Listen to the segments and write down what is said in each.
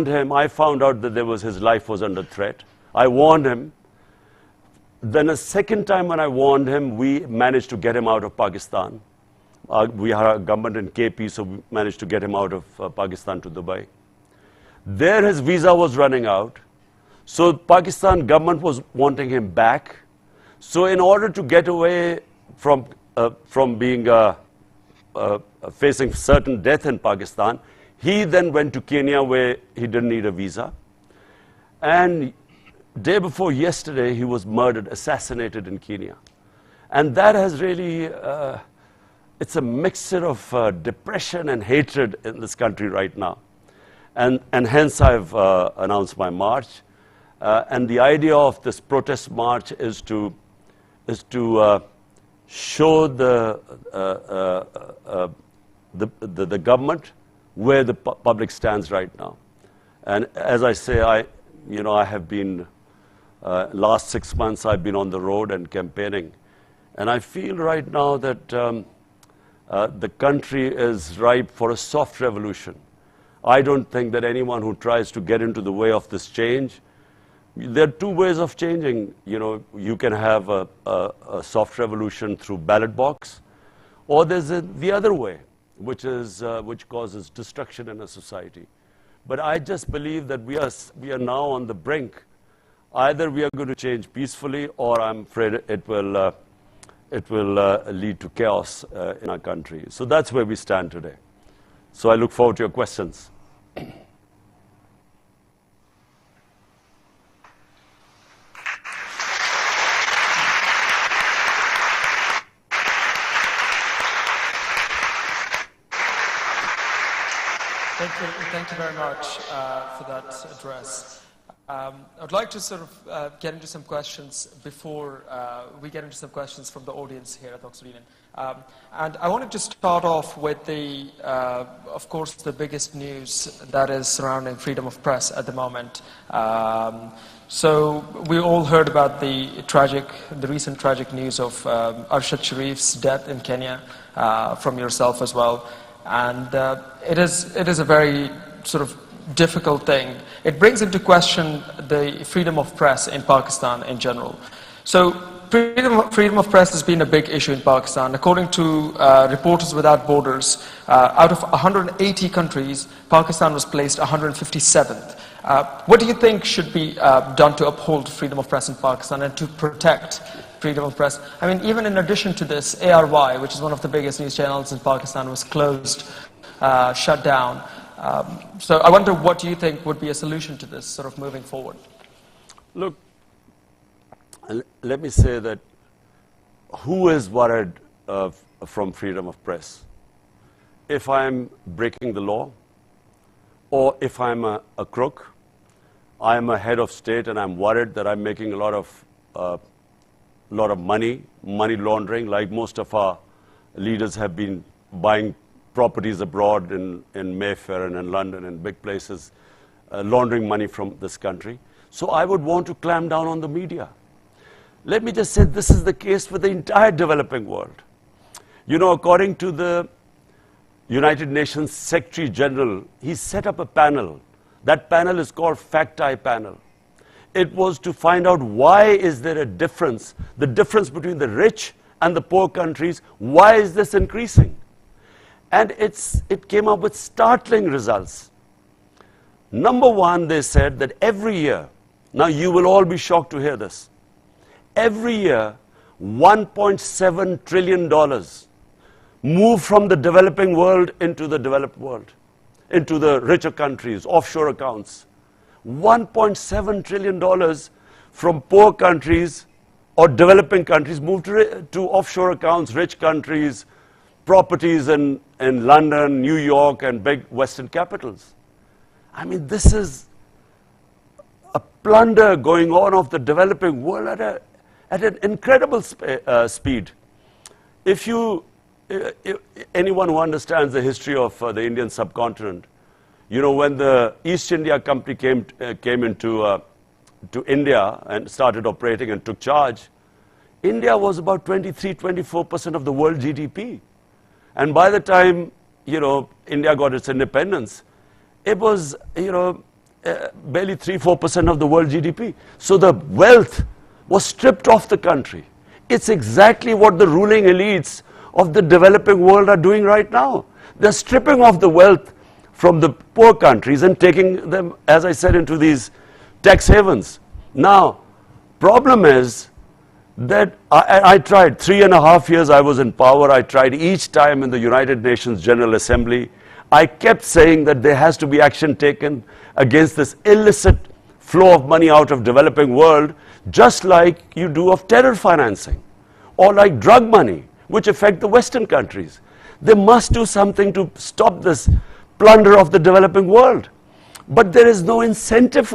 him. I found out that his life was under threat. I warned him. Then a second time when I warned him, we managed to get him out of Pakistan. We had a government in KP, so we managed to get him out of Pakistan to Dubai. There his visa was running out. So Pakistan government was wanting him back. So in order to get away from being facing certain death in Pakistan, he then went to Kenya where he didn't need a visa. And day before yesterday, he was murdered, assassinated in Kenya. And that has really, it's a mixture of depression and hatred in this country right now. And hence I've announced my march. And the idea of this protest march is to show the government where the public stands right now. And as I say, I have been, last 6 months I've been on the road and campaigning. And I feel right now that the country is ripe for a soft revolution. I don't think that anyone who tries to get into the way of this change, there are two ways of changing. You can have a soft revolution through ballot box, or there's the other way, which causes destruction in a society. But I just believe that we are now on the brink. Either we are going to change peacefully, or I'm afraid it will lead to chaos in our country. So that's where we stand today. So I look forward to your questions. Thank you very much for that address. I'd like to sort of get into some questions before we get into some questions from the audience here at Oxford Union. And I wanted to start off with of course, the biggest news that is surrounding freedom of press at the moment. So we all heard about the recent tragic news of Arshad Sharif's death in Kenya, from yourself as well. And it is a very sort of difficult thing. It brings into question the freedom of press in Pakistan in general. So freedom of press has been a big issue in Pakistan. According to Reporters Without Borders, out of 180 countries, Pakistan was placed 157th. What do you think should be done to uphold freedom of press in Pakistan and to protect freedom of press? I mean, even in addition to this, ARY, which is one of the biggest news channels in Pakistan, was closed, shut down. So I wonder, what do you think would be a solution to this sort of moving forward? Look, let me say that who is worried from freedom of press? If I'm breaking the law, or if I'm a crook, I'm a head of state and I'm worried that I'm making a lot of money laundering, like most of our leaders have been buying properties abroad in Mayfair and in London and big places, laundering money from this country. So I would want to clamp down on the media. Let me just say, this is the case for the entire developing world. According to the United Nations Secretary General, he set up a panel. That panel is called Fact-Eye Panel. It was to find out why is there a difference, the difference between the rich and the poor countries, why is this increasing? And it came up with startling results. Number one, they said that every year, now you will all be shocked to hear this, every year $1.7 trillion move from the developing world into the developed world, into the richer countries, offshore accounts. $1.7 trillion from poor countries or developing countries move to offshore accounts, rich countries, properties in London, New York, and big Western capitals. I mean, this is a plunder going on of the developing world at an incredible speed. If anyone who understands the history of the Indian subcontinent, when the East India Company came into India and started operating and took charge, India was about 23–24% of the world GDP. And by the time, India got its independence, it was, barely 3-4% of the world GDP. So the wealth was stripped off the country. It's exactly what the ruling elites of the developing world are doing right now. They're stripping off the wealth from the poor countries and taking them, as I said, into these tax havens. Now, problem is that I tried 3.5 years I was in power. I tried each time in the United Nations General Assembly. I kept saying that there has to be action taken against this illicit flow of money out of developing world, just like you do of terror financing or like drug money, which affect the Western countries. They must do something to stop this plunder of the developing world. But there is no incentive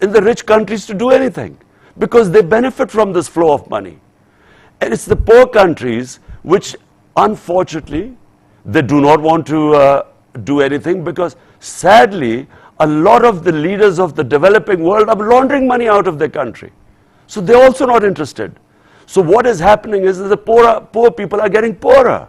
in the rich countries to do anything because they benefit from this flow of money. And it's the poor countries which, unfortunately, they do not want to do anything because, sadly, a lot of the leaders of the developing world are laundering money out of their country. So they're also not interested. So what is happening is that the poor people are getting poorer.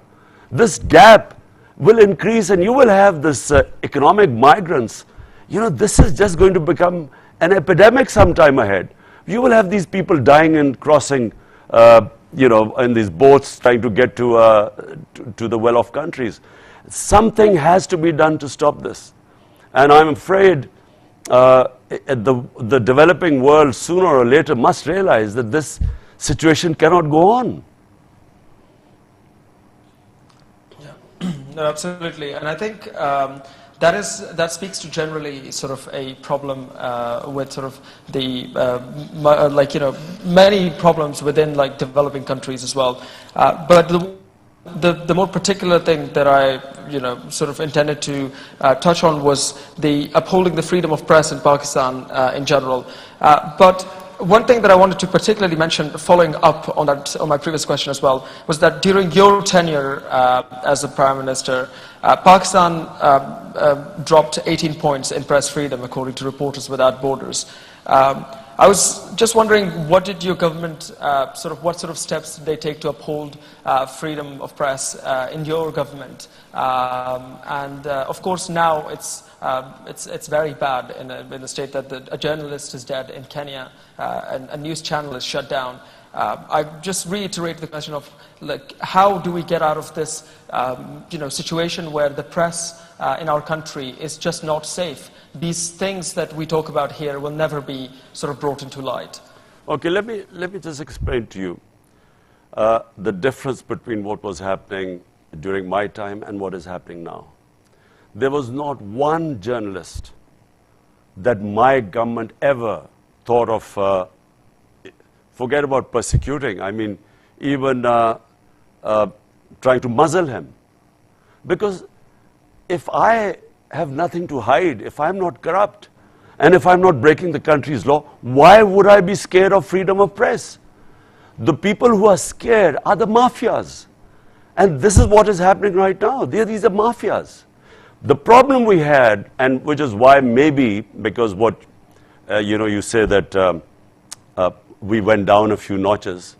This gap will increase and you will have this economic migrants. You know, this is just going to become an epidemic sometime ahead. You will have these people dying and crossing, you know, in these boats trying to get to the well-off countries. Something has to be done to stop this. And I'm afraid the developing world sooner or later must realize that this situation cannot go on. Yeah, no, absolutely. And I think that speaks to generally sort of a problem with sort of the like, you know, many problems within like developing countries as well. But the more particular thing that I, you know, sort of intended to touch on was the upholding the freedom of press in Pakistan in general. But one thing that I wanted to particularly mention, following up on that, on my previous question as well, was that during your tenure as the Prime Minister, Pakistan dropped 18 points in press freedom, according to Reporters Without Borders. I was just wondering, what did your government, what sort of steps did they take to uphold freedom of press in your government? Of course, now it's very bad in the state that a journalist is dead in Kenya and a news channel is shut down. I just reiterate the question of, like, how do we get out of this situation where the press in our country is just not safe? These things that we talk about here will never be sort of brought into light. Okay, let me just explain to you the difference between what was happening during my time and what is happening now. There was not one journalist that my government ever thought of, forget about persecuting, I mean, even trying to muzzle him. Because if I have nothing to hide, if I'm not corrupt, and if I'm not breaking the country's law, why would I be scared of freedom of press? The people who are scared are the mafias. And this is what is happening right now. These are mafias. The problem we had, and which is why maybe, because what, you say that we went down a few notches.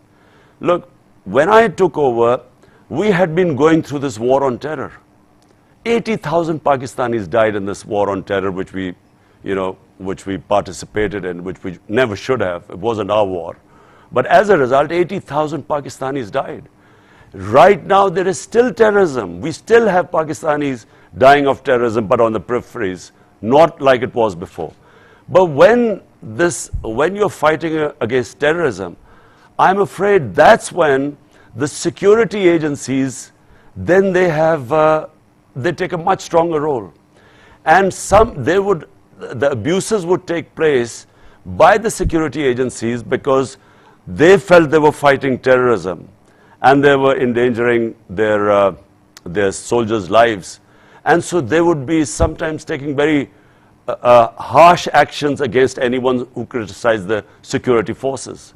Look, when I took over, we had been going through this war on terror. 80,000 Pakistanis died in this war on terror, which we participated in, which we never should have. It wasn't our war. But as a result, 80,000 Pakistanis died. Right now, there is still terrorism. We still have Pakistanis dying of terrorism, but on the peripheries, not like it was before. But when you're fighting against terrorism, I'm afraid that's when the security agencies, then they take a much stronger role. And the abuses would take place by the security agencies because they felt they were fighting terrorism and they were endangering their soldiers' lives. And so they would be sometimes taking very harsh actions against anyone who criticized the security forces.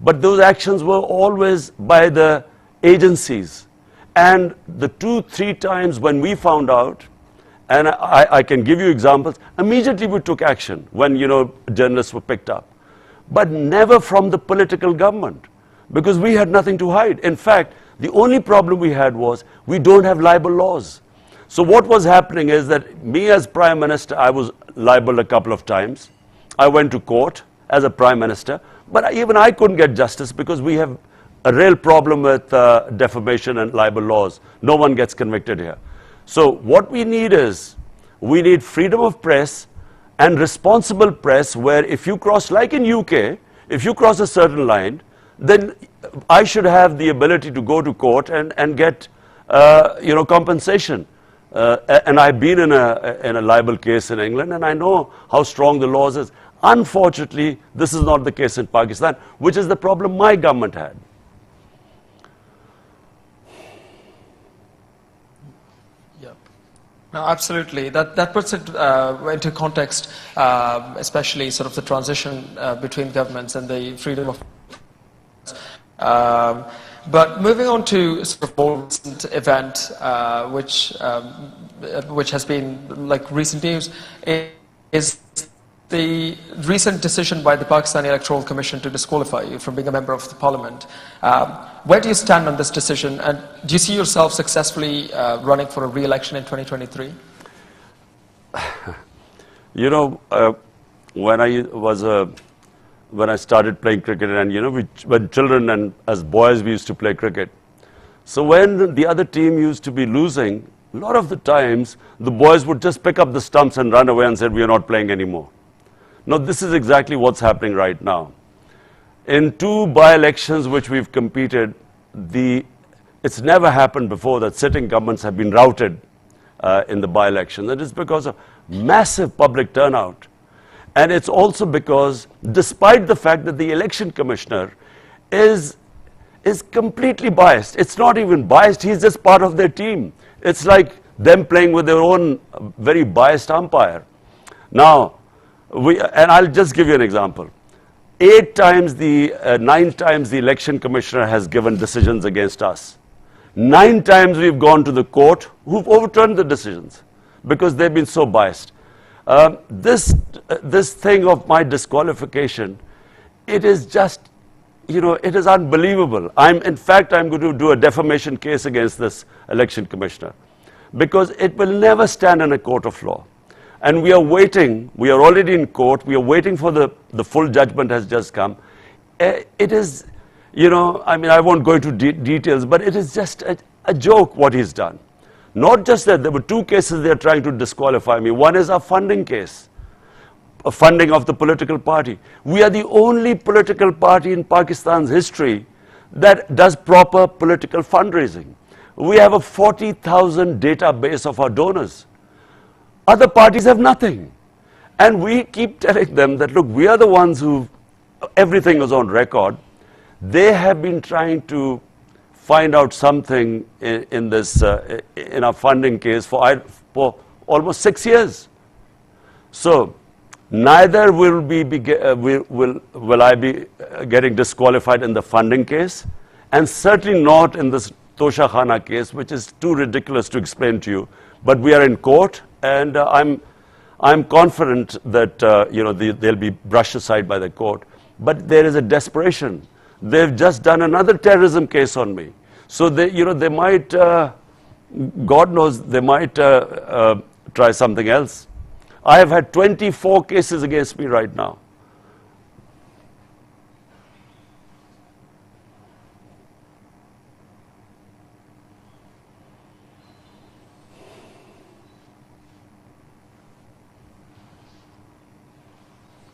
But those actions were always by the agencies. And the 2-3 times when we found out, and I can give you examples, immediately we took action when, journalists were picked up. But never from the political government, because we had nothing to hide. In fact, the only problem we had was we don't have libel laws. So what was happening is that me as Prime Minister, I was libeled a couple of times. I went to court as a Prime Minister, but even I couldn't get justice because we have a real problem with defamation and libel laws. No one gets convicted here. So what we need is, we need freedom of press and responsible press, where if you cross, like in UK, if you cross a certain line, then I should have the ability to go to court and get compensation. And I've been in a libel case in England, and I know how strong the laws is. Unfortunately, this is not the case in Pakistan, which is the problem my government had. Yep. No, absolutely. That puts it into context, especially sort of the transition between governments and the freedom of. But moving on to sort of more recent event, which has been like recent news, is the recent decision by the Pakistani Electoral Commission to disqualify you from being a member of the parliament. Where do you stand on this decision, and do you see yourself successfully running for a re-election in 2023? You know, when I started playing cricket, and when children and as boys we used to play cricket. So when the other team used to be losing, a lot of the times the boys would just pick up the stumps and run away and said, we are not playing anymore. Now this is exactly what's happening right now. In 2 by-elections which we've competed, it's never happened before that sitting governments have been routed in the by-election. That is because of massive public turnout. And it's also because, despite the fact that the election commissioner is completely biased, it's not even biased, he's just part of their team. It's like them playing with their own very biased umpire. Now, and I'll just give you an example. 9 times the election commissioner has given decisions against us. 9 times we've gone to the court who've overturned the decisions because they've been so biased. This thing of my disqualification, it is just, it is unbelievable. In fact, I'm going to do a defamation case against this election commissioner because it will never stand in a court of law. And we are waiting, we are already in court, we are waiting for the full judgment has just come. It is, I won't go into details, but it is just a joke what he's done. Not just that, there were 2 cases they are trying to disqualify me. One is a funding case, a funding of the political party. We are the only political party in Pakistan's history that does proper political fundraising. We have a 40,000 database of our donors. Other parties have nothing. And we keep telling them that, look, we are the ones who, everything is on record. They have been trying to find out something in this, in our funding case for almost 6 years. So, neither will I be getting disqualified in the funding case, and certainly not in this Tosha Khana case, which is too ridiculous to explain to you. But we are in court, and I'm confident that they'll be brushed aside by the court. But there is a desperation. They've just done another terrorism case on me. So they might, God knows, they might try something else. I have had 24 cases against me right now.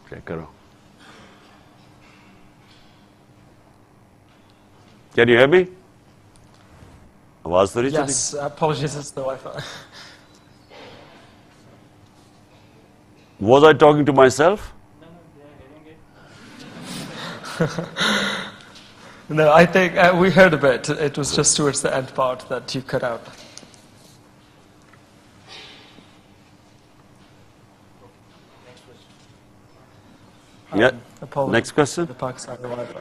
Check it out. Can you hear me? Yes, apologies, it's the Wi-Fi. Was I talking to myself? No, I think we heard a bit. It was just towards the end part that you cut out. Yeah. Next question. The Pakistani Wi-Fi.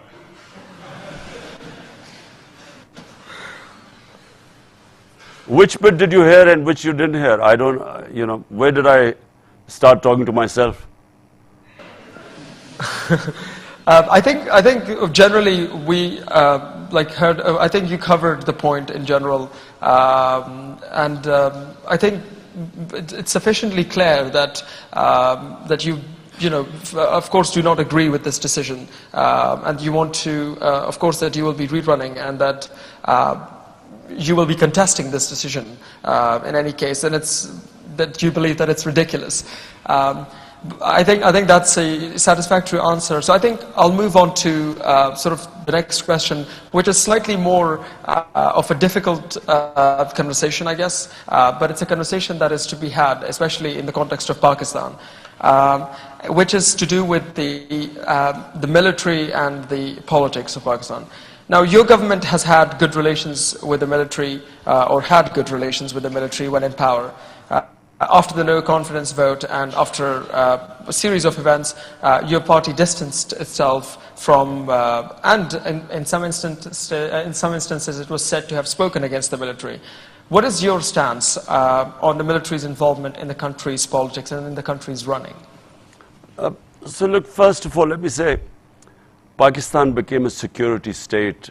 Which bit did you hear and which you didn't hear? I don't, where did I start talking to myself? I think generally we heard. I think you covered the point in general, and I think it's sufficiently clear that that you know, of course, do not agree with this decision, and you want to, of course, that you will be rerunning, and that you will be contesting this decision in any case, and it's that you believe that it's ridiculous. I think that's a satisfactory answer. So I think I'll move on to sort of the next question, which is slightly more of a difficult conversation, I guess, but it's a conversation that is to be had, especially in the context of Pakistan, which is to do with the military and the politics of Pakistan. Now, your government has had good relations with the military, or had good relations with the military when in power. After the no confidence vote and after a series of events, your party distanced itself from, and in some instances it was said to have spoken against the military. What is your stance on the military's involvement in the country's politics and in the country's running? So look, first of all, let me say, Pakistan became a security state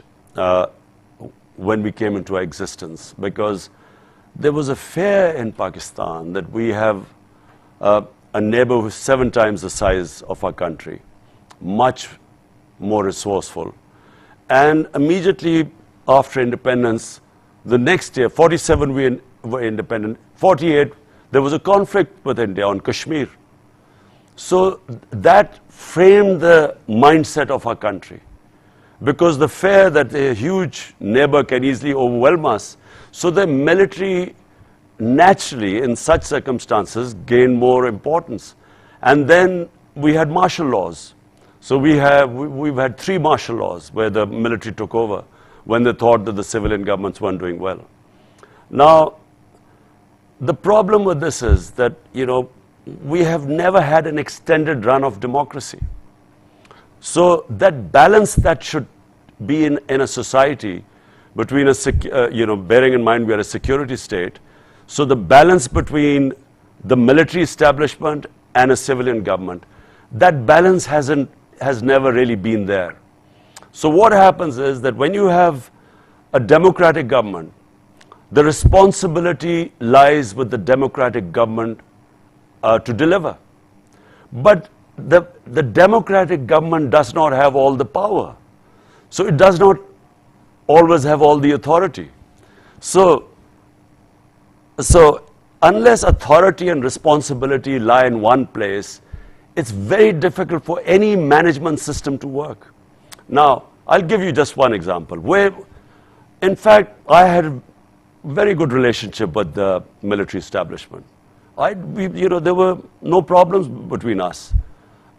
when we came into existence, because there was a fear in Pakistan that we have a neighbor who's 7 times the size of our country, much more resourceful. And immediately after independence, the next year, 47 we were independent, 48 there was a conflict with India on Kashmir. So that framed the mindset of our country, because the fear that a huge neighbor can easily overwhelm us. So the military naturally in such circumstances gained more importance. And then we had martial laws. So we've had 3 martial laws where the military took over when they thought that the civilian governments weren't doing well. Now, the problem with this is that, you know, we have never had an extended run of democracy. So that balance that should be in a society between bearing in mind we are a security state, so the balance between the military establishment and a civilian government, that balance has never really been there. So what happens is that when you have a democratic government, the responsibility lies with the democratic government to deliver. But the democratic government does not have all the power. So it does not always have all the authority. So unless authority and responsibility lie in one place, it's very difficult for any management system to work. Now, I'll give you just one example where, in fact, I had a very good relationship with the military establishment. There were no problems between us.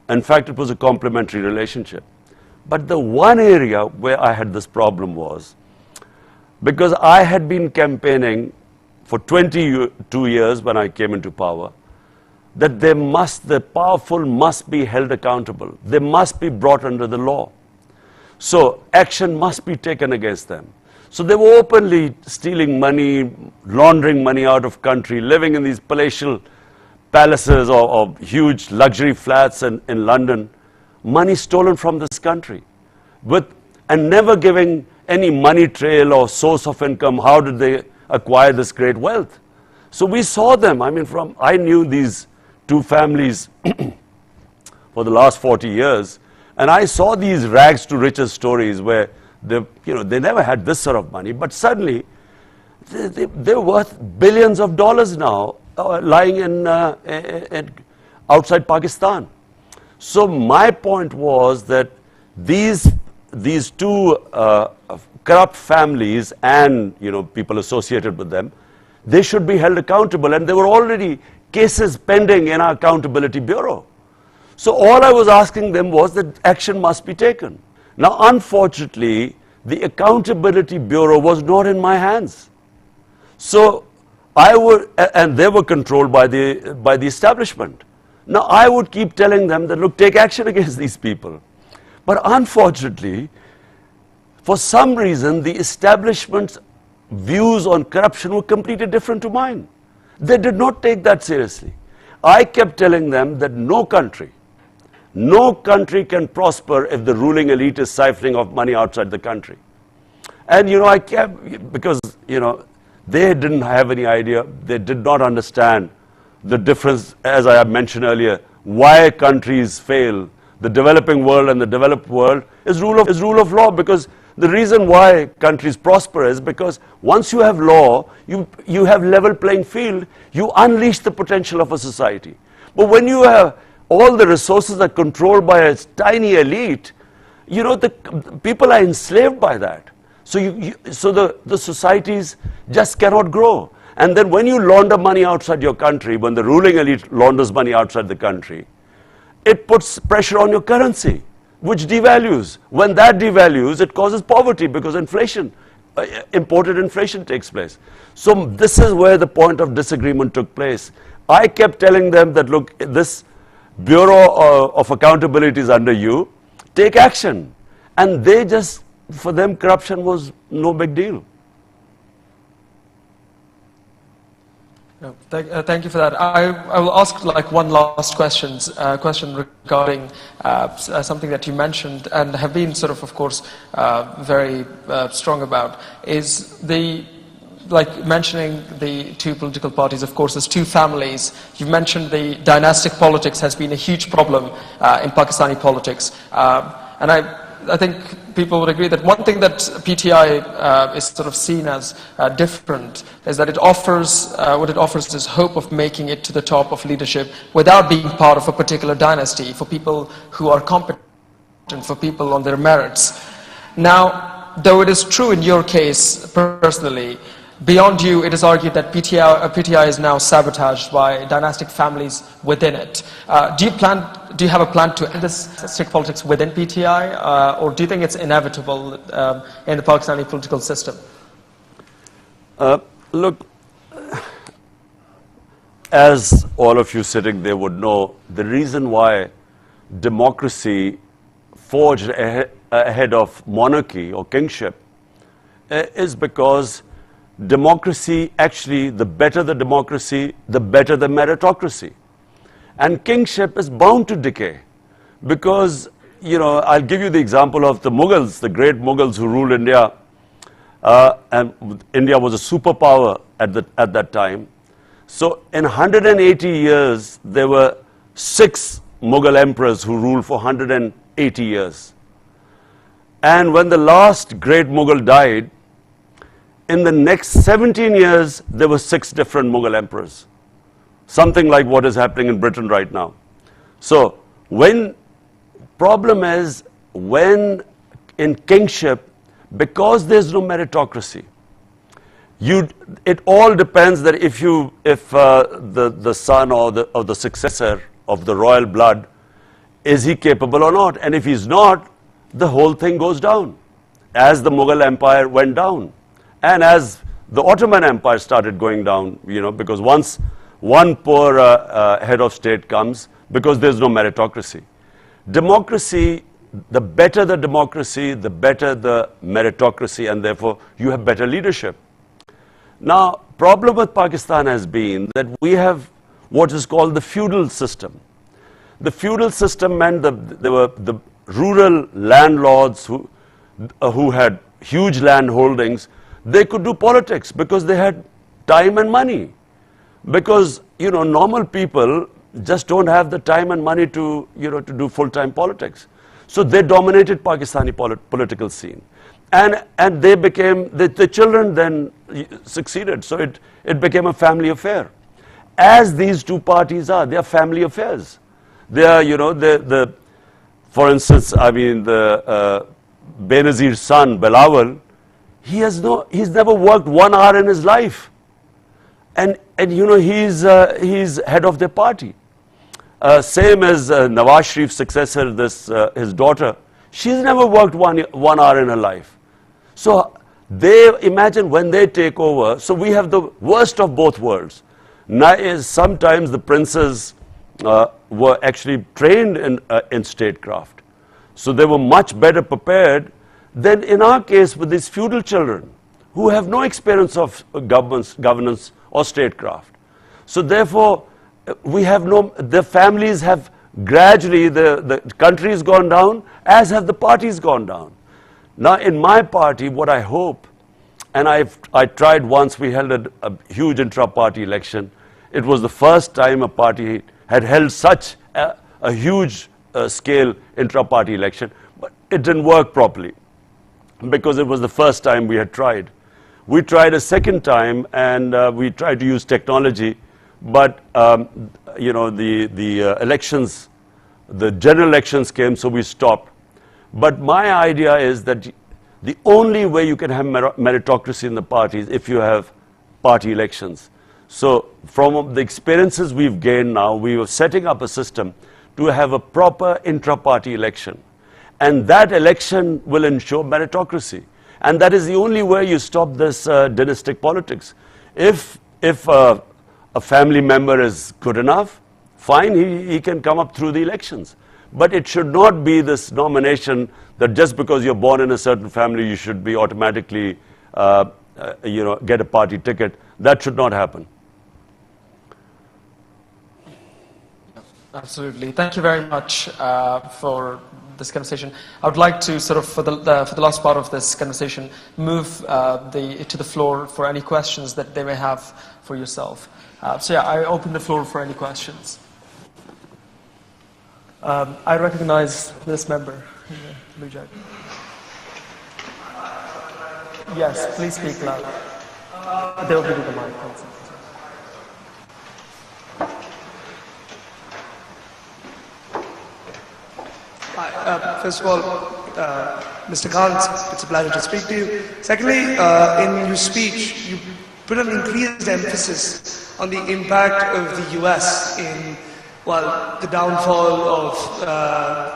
In fact, it was a complementary relationship. But the one area where I had this problem was because I had been campaigning for 22 years when I came into power, that the powerful must be held accountable. They must be brought under the law. So action must be taken against them. So they were openly stealing money, laundering money out of country, living in these palatial palaces or huge luxury flats in London, money stolen from this country, and never giving any money trail or source of income. How did they acquire this great wealth? So we saw them. I knew these 2 families for the last 40 years, and I saw these rags to riches stories where they never had this sort of money, but suddenly they're worth billions of dollars now, lying in outside Pakistan. So my point was that these 2 corrupt families and people associated with them, they should be held accountable, and there were already cases pending in our accountability bureau. So all I was asking them was that action must be taken. Now, unfortunately, the accountability bureau was not in my hands. So and they were controlled by the establishment. Now, I would keep telling them that, look, take action against these people. But unfortunately, for some reason, the establishment's views on corruption were completely different to mine. They did not take that seriously. I kept telling them that no country can prosper if the ruling elite is siphoning off money outside the country. And I kept, because They didn't have any idea. They did not understand the difference, as I have mentioned earlier, why countries fail. The developing world and the developed world is rule of law, because the reason why countries prosper is because once you have law, you have level playing field, you unleash the potential of a society. But when you have all the resources are controlled by a tiny elite, you know, the people are enslaved by that. So the societies just cannot grow. And then when you launder money outside your country, when the ruling elite launders money outside the country, it puts pressure on your currency, which devalues. When that devalues, it causes poverty because inflation, imported inflation takes place. So this is where the point of disagreement took place. I kept telling them that, look, this Bureau of Accountability is under you, take action. And they just, for them, corruption was no big deal. No, thank you for that. I will ask like one last question regarding something that you mentioned and have been sort of course, very strong about, is the, like mentioning the two political parties, of course, as two families. You mentioned the dynastic politics has been a huge problem in Pakistani politics. And I think people would agree that one thing that PTI is sort of seen as different is that it offers, what it offers is hope of making it to the top of leadership without being part of a particular dynasty, for people who are competent, for people on their merits. Now, though it is true in your case personally, beyond you, it is argued that PTI is now sabotaged by dynastic families within it. Do you have a plan to end this dynastic politics within PTI, or do you think it's inevitable in the Pakistani political system? Look, as all of you sitting there would know, the reason why democracy forged ahead of monarchy or kingship is because democracy, actually, the better the democracy, the better the meritocracy. And kingship is bound to decay because, you know, I'll give you the example of the Mughals, the great Mughals who ruled India. And India was a superpower at that time. So in 180 years, there were 6 Mughal emperors who ruled for 180 years. And when the last great Mughal died, in the next 17 years, there were 6 different Mughal emperors. Something like what is happening in Britain right now. So, problem is, when in kingship, because there's no meritocracy, it all depends that if the son or the successor of the royal blood, is he capable or not? And if he's not, the whole thing goes down, as the Mughal Empire went down. And as the Ottoman Empire started going down, you know, because once one poor head of state comes, because there's no meritocracy. Democracy, the better the democracy, the better the meritocracy, and therefore you have better leadership. Now, problem with Pakistan has been that we have what is called the feudal system. The feudal system meant there were the rural landlords who had huge land holdings. They could do politics because they had time and money. Because, you know, normal people just don't have the time and money to, you know, to do full-time politics. So they dominated Pakistani political scene. And they became, the children then succeeded. So it became a family affair. As these two parties are, they are family affairs. They are, you know, for instance, I mean, the Benazir's son, Bilawal, he's never worked 1 hour in his life. And you know, he's head of their party. Same as Nawaz Sharif's successor, his daughter, she's never worked one hour in her life. So they imagine when they take over, so we have the worst of both worlds. Sometimes the princes were actually trained in statecraft. So they were much better prepared than in our case with these feudal children who have no experience of governance or statecraft. So therefore, the families have gradually, the country has gone down, as have the parties gone down. Now in my party, what I hope, And I tried once, we held a huge intra-party election. It was the first time a party had held such a huge scale intra-party election, but it didn't work properly because it was the first time we had tried. We tried a second time, and we tried to use technology, but you know, the elections, the general elections came, so we stopped. But my idea is that the only way you can have meritocracy in the party is if you have party elections. So from the experiences we've gained now, we were setting up a system to have a proper intra-party election. And that election will ensure meritocracy. And that is the only way you stop this dynastic politics. If a family member is good enough, fine, he can come up through the elections. But it should not be this nomination that just because you're born in a certain family, you should be automatically, you know, get a party ticket. That should not happen. Absolutely. Thank you very much for this conversation. I would like to sort of, for the last part of this conversation, move to the floor for any questions that they may have for yourself. So yeah, I open the floor for any questions. I recognize this member in the blue jacket. Yes, please speak loud. They will give you the mic. Hi, first of all, Mr. Khan, it's a pleasure to speak to you. Secondly, in your speech, you put an increased emphasis on the impact of the US in, well, the downfall of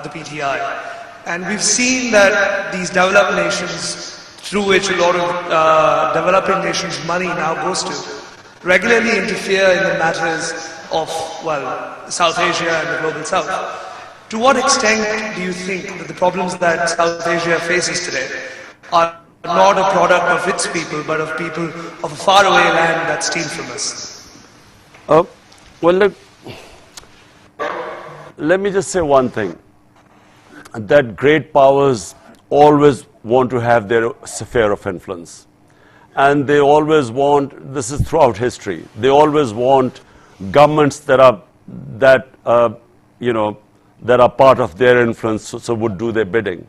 the PTI. And we've seen that these developed nations, through which a lot of developing nations' money now goes to, regularly interfere in the matters of, well, South Asia and the global South. To what extent do you think that the problems that South Asia faces today are not a product of its people, but of people of a faraway land that steal from us? Well, look, let me just say one thing, that great powers always want to have their sphere of influence. And they always want, this is throughout history, they always want governments that are, you know, that are part of their influence, so would do their bidding.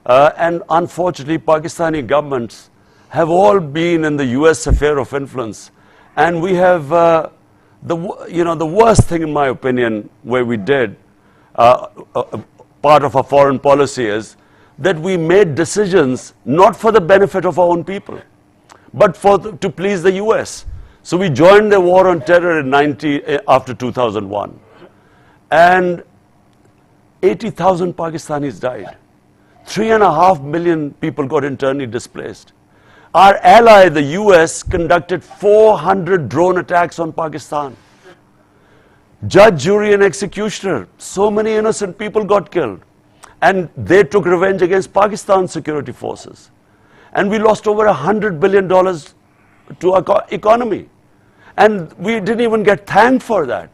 And unfortunately, Pakistani governments have all been in the US sphere of influence. And we have, you know, the worst thing in my opinion, where we did, part of our foreign policy is that we made decisions not for the benefit of our own people, but to please the US. So we joined the war on terror in after 2001. And 80,000 Pakistanis died. 3.5 million people got internally displaced. Our ally, the US, conducted 400 drone attacks on Pakistan. Judge, jury, and executioner. So many innocent people got killed. And they took revenge against Pakistan's security forces. And we lost over $100 billion to our economy. And we didn't even get thanked for that.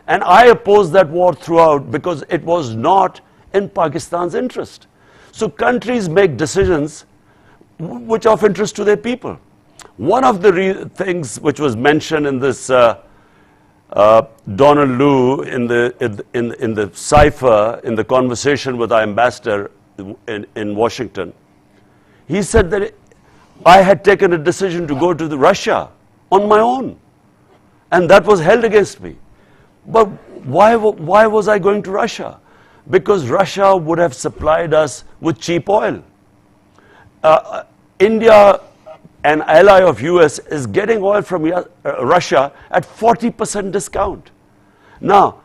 And I opposed that war throughout because it was not in Pakistan's interest. So countries make decisions which are of interest to their people. One of the things which was mentioned in this Donald Lu in the cipher, in the conversation with our ambassador in Washington, he said that I had taken a decision to go to Russia on my own. And that was held against me. But why was I going to Russia? Because Russia would have supplied us with cheap oil. India, an ally of US, is getting oil from Russia at 40% discount. Now,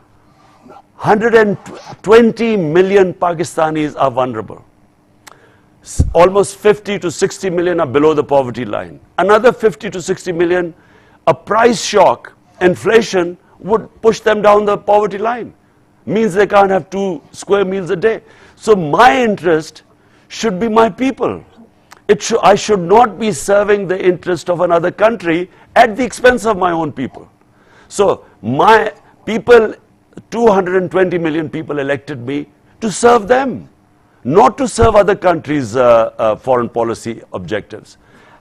120 million Pakistanis are vulnerable. Almost 50 to 60 million are below the poverty line. Another 50 to 60 million, a price shock, inflation, would push them down the poverty line. Means they can't have 2 square meals a day. So my interest should be my people. I should not be serving the interest of another country at the expense of my own people. So my people, 220 million people elected me to serve them, not to serve other countries' foreign policy objectives.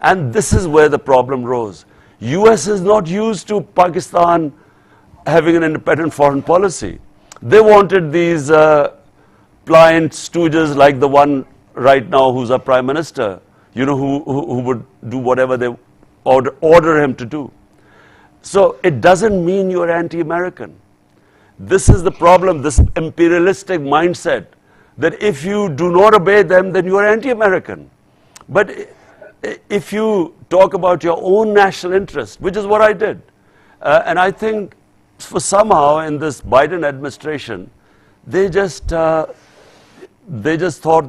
And this is where the problem rose. US is not used to Pakistan having an independent foreign policy. They wanted these pliant stooges like the one right now who's our prime minister, you know, who would do whatever they order him to do. So it doesn't mean you're anti-American. This is the problem, this imperialistic mindset, that if you do not obey them, then you are anti-American. But if you talk about your own national interest, which is what I did, and I think for somehow in this Biden administration, they just thought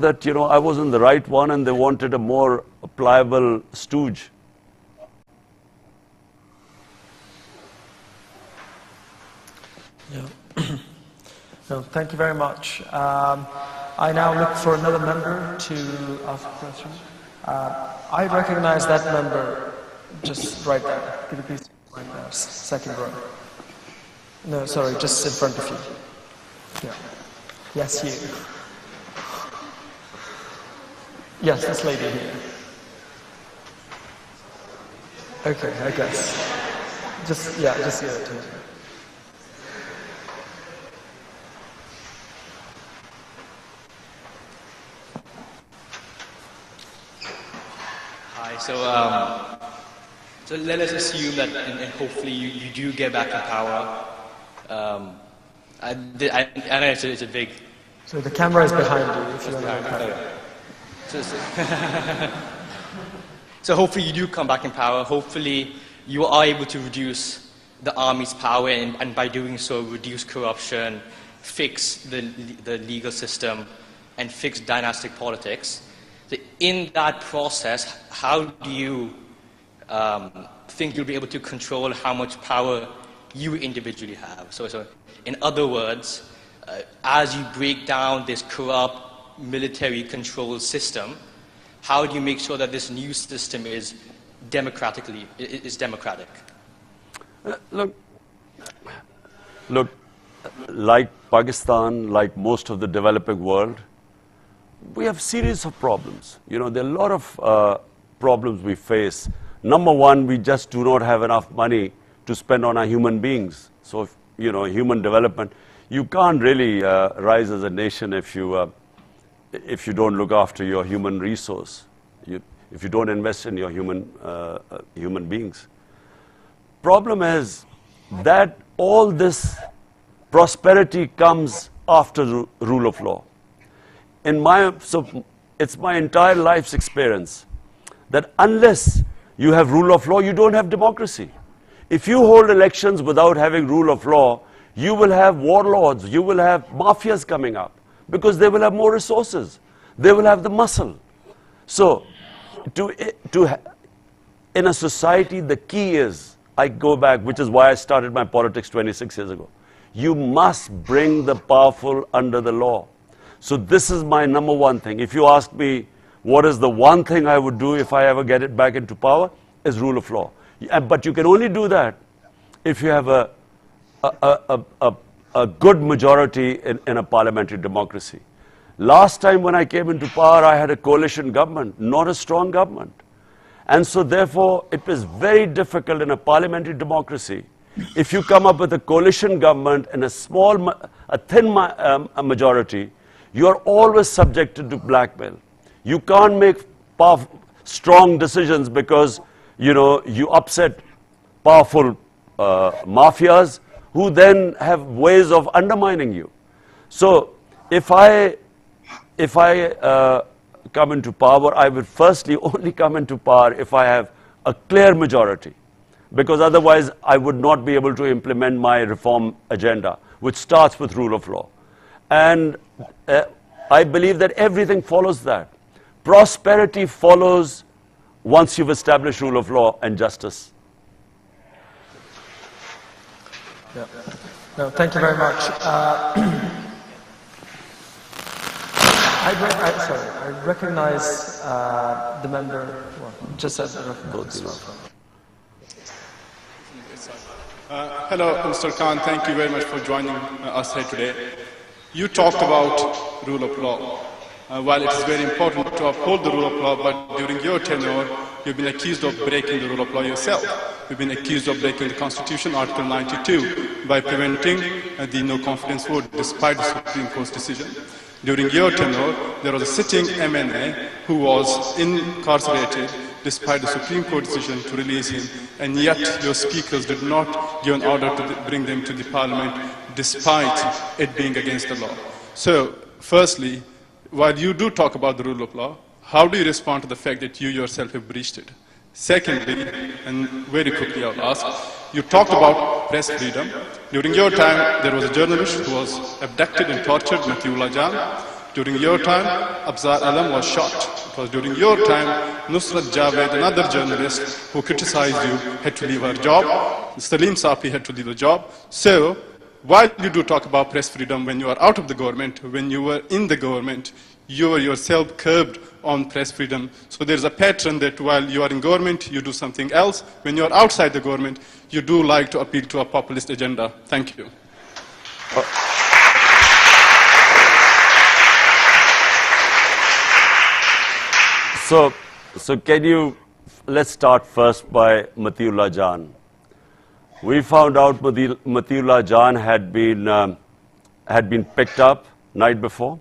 that, you know, I wasn't the right one and they wanted a more pliable stooge. Yeah. No, thank you very much. I now look for another member to ask a question. I recognize that member just right there. Could you please right there, second row? No, sorry, just in front of you. Yeah. Yes, you. Yes, this lady here. Okay, I guess. Just here. Hi, so let us assume that and hopefully you do get back in power. I know it's a big... So the camera is behind you if you want to So hopefully you do come back in power. Hopefully you are able to reduce the army's power and by doing so reduce corruption, fix the legal system, and fix dynastic politics. So in that process, how do you think you'll be able to control how much power you individually have? So in other words, as you break down this corrupt military control system, how do you make sure that this new system is democratic? Look, like Pakistan, like most of the developing world, we have series of problems. You know, there are a lot of problems we face. Number one, we just do not have enough money to spend on our human beings. So, if, you know, human development, you can't really rise as a nation if you don't look after your human resource, if you don't invest in your human beings. Problem is that all this prosperity comes after the rule of law. So it's my entire life's experience that unless you have rule of law, you don't have democracy. If you hold elections without having rule of law, you will have warlords, you will have mafias coming up, because they will have more resources. They will have the muscle. So, in a society, the key is, I go back, which is why I started my politics 26 years ago. You must bring the powerful under the law. So this is my number one thing. If you ask me, what is the one thing I would do if I ever get it back into power, is rule of law. But you can only do that if you have a good majority in a parliamentary democracy. Last time when I came into power, I had a coalition government, not a strong government. And so therefore, it is very difficult in a parliamentary democracy. If you come up with a coalition government and a thin majority, you are always subjected to blackmail. You can't make strong decisions because, you know, you upset powerful mafias who then have ways of undermining you. So if I come into power, I will firstly only come into power if I have a clear majority, because otherwise I would not be able to implement my reform agenda, which starts with rule of law. And I believe that everything follows that. Prosperity follows once you've established rule of law and justice. Yeah. No, thank you very much. I recognize the member. Well, just as hello, Mr. Khan. Thank you very much for joining us here today. You talked about rule of law. While it is very important to uphold the rule of law, but during your tenure, You've been accused of breaking the rule of law yourself. You've been accused of breaking the Constitution, Article 92, by preventing the no confidence vote despite the Supreme Court's decision. During your tenure, there was a sitting MNA who was incarcerated despite the Supreme Court decision to release him, and yet your speakers did not give an order to bring them to the Parliament despite it being against the law. So, firstly, while you do talk about the rule of law, how do you respond to the fact that you yourself have breached it? Secondly, and very quickly I'll ask, you talked about press freedom. During your time, there was a journalist who was abducted and tortured, Matiullah Jan. During your time, Abzar Alam was shot. It was during your time, Nusrat Javed, another journalist who criticized you, had to leave her job. Salim Safi had to leave the job. So, while you do talk about press freedom when you are out of the government, when you were in the government, you were yourself curbed on press freedom. So there's a pattern that while you are in government, you do something else. When you are outside the government, you do like to appeal to a populist agenda. Thank you. So can you, let's start first by Matiullah Jan. We found out Matiullah Jan had been picked up night before.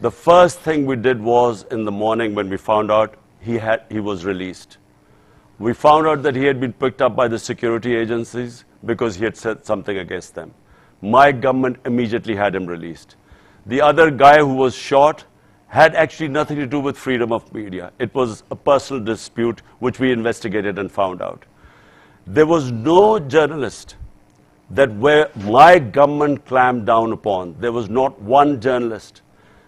The first thing we did was, in the morning when we found out he was released. We found out that he had been picked up by the security agencies because he had said something against them. My government immediately had him released. The other guy who was shot had actually nothing to do with freedom of media. It was a personal dispute which we investigated and found out. There was no journalist that where my government clamped down upon. There was not one journalist.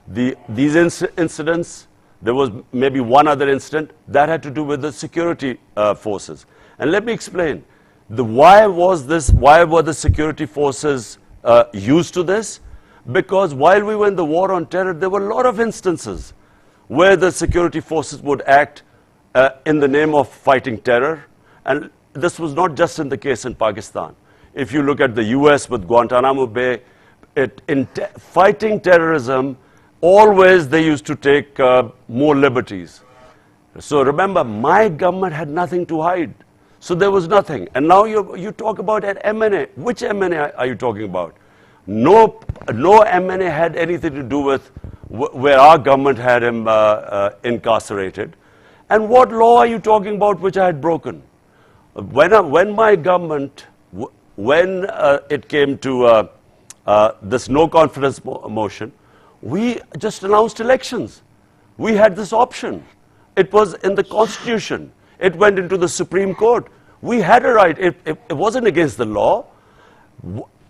These incidents, there was maybe one other incident that had to do with the security forces. And let me explain. Why were the security forces used to this? Because while we were in the war on terror, there were a lot of instances where the security forces would act in the name of fighting terror. And this was not just in the case in Pakistan. If you look at the US with Guantanamo Bay, fighting terrorism, always they used to take more liberties. So remember, my government had nothing to hide. So there was nothing. And now you talk about an MNA. Which MNA are you talking about? No MNA had anything to do with where our government had him incarcerated. And what law are you talking about which I had broken? When my government, when it came to this no confidence motion, we just announced elections. We had this option. It was in the Constitution. It went into the Supreme Court. We had a right. It wasn't against the law.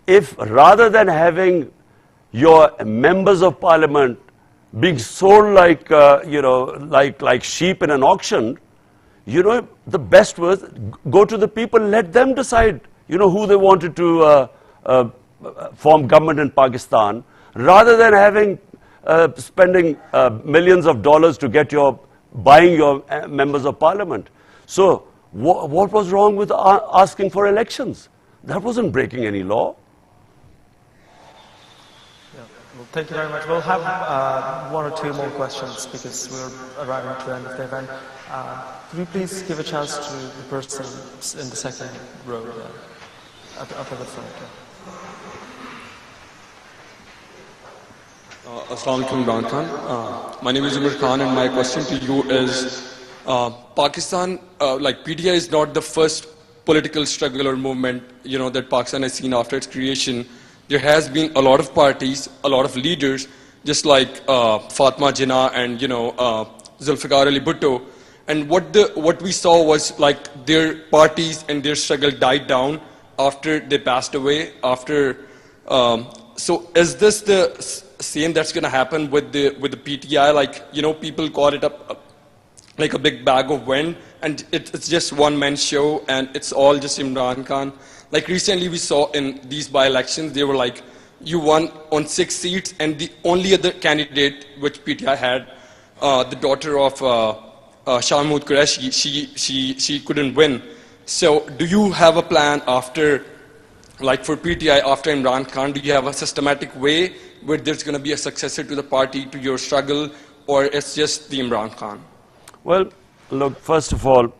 If rather than having your members of parliament being sold like, like sheep in an auction, the best was go to the people, let them decide, who they wanted to form government in Pakistan, rather than having spending millions of dollars to get buying your members of parliament. So what was wrong with asking for elections? That wasn't breaking any law. Well, thank you very much. We'll have one or two more questions because we're arriving to the end of the event. Could we please give a chance to the person in the second row up at the front? Assalamu alaikum, Imran Khan. My name is Umar Khan, and my question to you is, Pakistan, like PTI is not the first political struggle or movement, that Pakistan has seen after its creation. There has been a lot of parties, a lot of leaders, just like Fatma Jinnah and Zulfikar Ali Bhutto. And what we saw was like their parties and their struggle died down after they passed away. So is this the same that's going to happen with the PTI? Like people call it like a big bag of wind, and it's just one man show, and it's all just Imran Khan. Like recently we saw in these by-elections, they were like, you won on 6 seats, and the only other candidate which PTI had, the daughter of Shah Mahmood Qureshi, she couldn't win. So do you have a plan after, like for PTI after Imran Khan, do you have a systematic way where there's going to be a successor to the party, to your struggle, or it's just the Imran Khan? Well, Look, first of all,